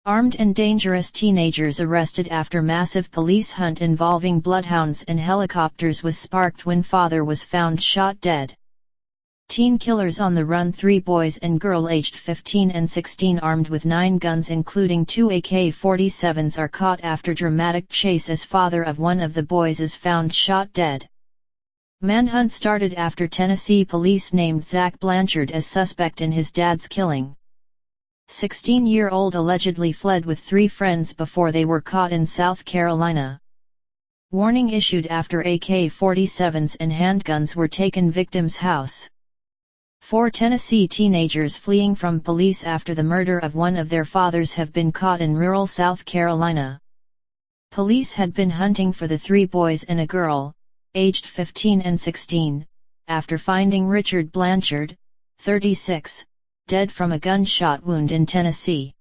Armed and dangerous teenagers arrested after massive police hunt involving bloodhounds and helicopters was sparked when father was found shot dead. Teen killers on the run. 3 boys and girl aged 15 and 16 armed with 9 guns including 2 AK-47s are caught after dramatic chase as father of one of the boys is found shot dead. Manhunt started after Tennessee police named Zach Blanchard as suspect in his dad's killing. 16-year-old allegedly fled with 3 friends before they were caught in South Carolina. Warning issued after AK-47s and handguns were taken victim's house. 4 Tennessee teenagers fleeing from police after the murder of one of their fathers have been caught in rural South Carolina. Police had been hunting for the 3 boys and a girl, aged 15 and 16, after finding Richard Blanchard, 36, dead from a gunshot wound in Tennessee.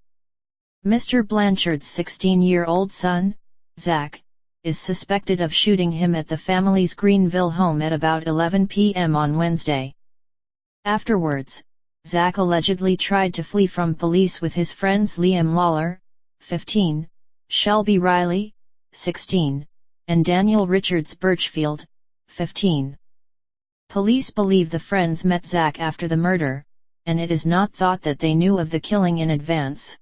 Mr. Blanchard's 16-year-old son, Zach, is suspected of shooting him at the family's Greenville home at about 11 p.m. on Wednesday. Afterwards, Zach allegedly tried to flee from police with his friends Liam Lawler, 15, Shelby Riley, 16, and Daniel Richards Birchfield, 15. Police believe the friends met Zach after the murder, and it is not thought that they knew of the killing in advance.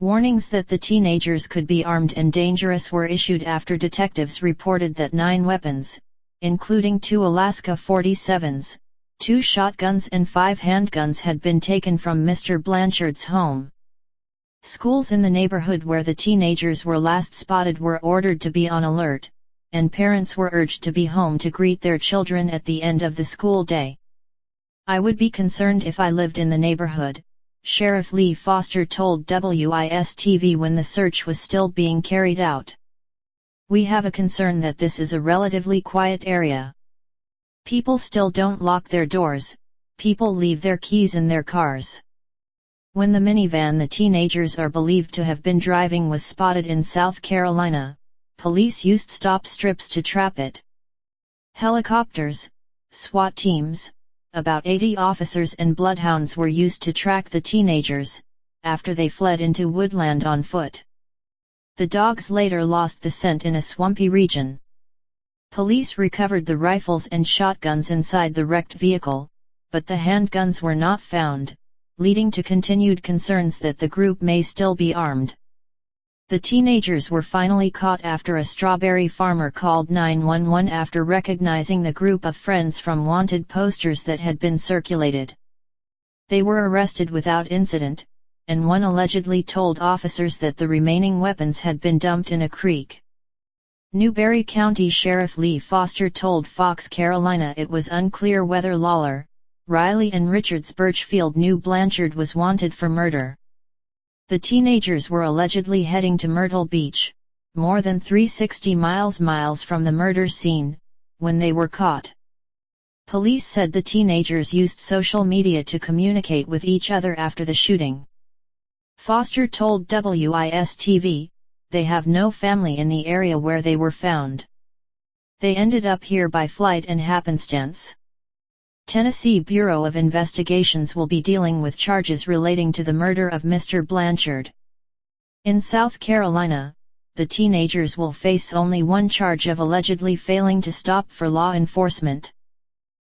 Warnings that the teenagers could be armed and dangerous were issued after detectives reported that 9 weapons, including 2 Alaska 47s, 2 shotguns and 5 handguns had been taken from Mr. Blanchard's home. Schools in the neighborhood where the teenagers were last spotted were ordered to be on alert, and parents were urged to be home to greet their children at the end of the school day. "I would be concerned if I lived in the neighborhood," Sheriff Lee Foster told WIS-TV when the search was still being carried out. "We have a concern that this is a relatively quiet area. People still don't lock their doors, people leave their keys in their cars." When the minivan the teenagers are believed to have been driving was spotted in South Carolina, police used stop strips to trap it. Helicopters, SWAT teams, about 80 officers and bloodhounds were used to track the teenagers, after they fled into woodland on foot. The dogs later lost the scent in a swampy region. Police recovered the rifles and shotguns inside the wrecked vehicle, but the handguns were not found, leading to continued concerns that the group may still be armed. The teenagers were finally caught after a strawberry farmer called 911 after recognizing the group of friends from wanted posters that had been circulated. They were arrested without incident, and one allegedly told officers that the remaining weapons had been dumped in a creek. Newberry County Sheriff Lee Foster told Fox Carolina it was unclear whether Lawler, Riley and Richards Birchfield knew Blanchard was wanted for murder. The teenagers were allegedly heading to Myrtle Beach, more than 360 miles from the murder scene, when they were caught. Police said the teenagers used social media to communicate with each other after the shooting. Foster told WIS-TV, "They have no family in the area where they were found. They ended up here by flight and happenstance." Tennessee Bureau of Investigations will be dealing with charges relating to the murder of Mr. Blanchard. In South Carolina, the teenagers will face only one charge of allegedly failing to stop for law enforcement.